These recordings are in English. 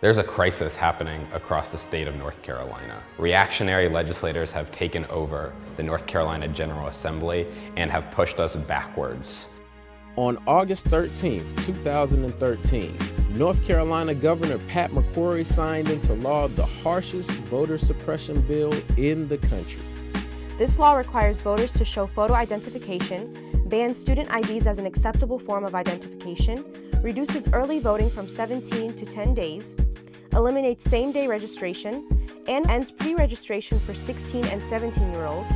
There's a crisis happening across the state of North Carolina. Reactionary legislators have taken over the North Carolina General Assembly and have pushed us backwards. On August 13, 2013, North Carolina Governor Pat McCrory signed into law the harshest voter suppression bill in the country. This law requires voters to show photo identification, bans student IDs as an acceptable form of identification, reduces early voting from 17 to 10 days, eliminates same-day registration, and ends pre-registration for 16 and 17-year-olds.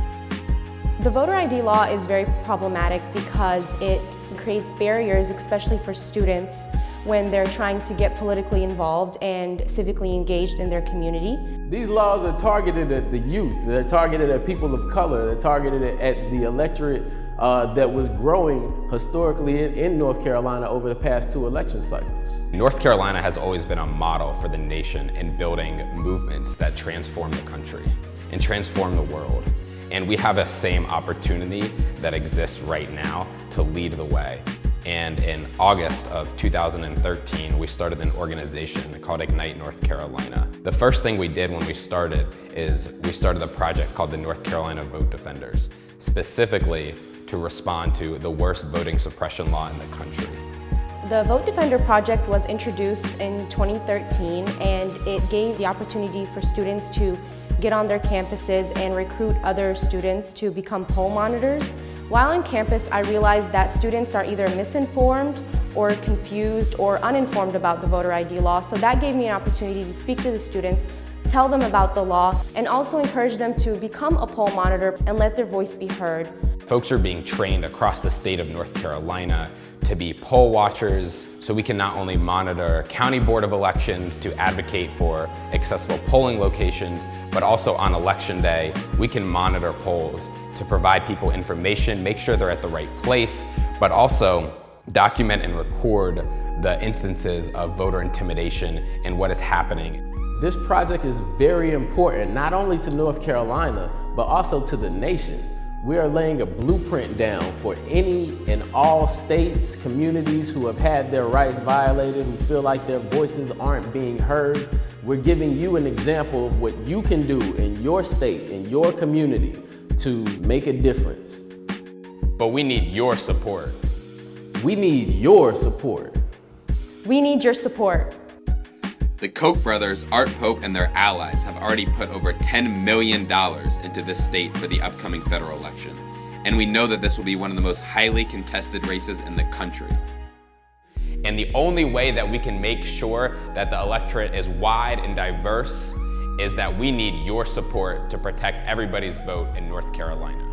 The voter ID law is very problematic because it creates barriers, especially for students, when they're trying to get politically involved and civically engaged in their community. These laws are targeted at the youth, they're targeted at people of color, they're targeted at the electorate that was growing historically in North Carolina over the past 2 election cycles. North Carolina has always been a model for the nation in building movements that transform the country and transform the world. And we have a same opportunity that exists right now to lead the way. And in August of 2013, we started an organization called Ignite North Carolina. The first thing we did when we started is we started a project called the North Carolina Vote Defenders, specifically to respond to the worst voting suppression law in the country. The Vote Defender Project was introduced in 2013, and it gave the opportunity for students to get on their campuses and recruit other students to become poll monitors. While on campus, I realized that students are either misinformed or confused or uninformed about the voter ID law, so that gave me an opportunity to speak to the students, tell them about the law, and also encourage them to become a poll monitor and let their voice be heard. Folks are being trained across the state of North Carolina to be poll watchers, so we can not only monitor county board of elections to advocate for accessible polling locations, but also on election day, we can monitor polls to provide people information, make sure they're at the right place, but also document and record the instances of voter intimidation and what is happening. This project is very important, not only to North Carolina, but also to the nation. We are laying a blueprint down for any and all states, communities who have had their rights violated, who feel like their voices aren't being heard. We're giving you an example of what you can do in your state, in your community, to make a difference. But we need your support. We need your support. We need your support. The Koch brothers, Art Pope, and their allies have already put over $10 million into this state for the upcoming federal election. And we know that this will be one of the most highly contested races in the country. And the only way that we can make sure that the electorate is wide and diverse is that we need your support to protect everybody's vote in North Carolina.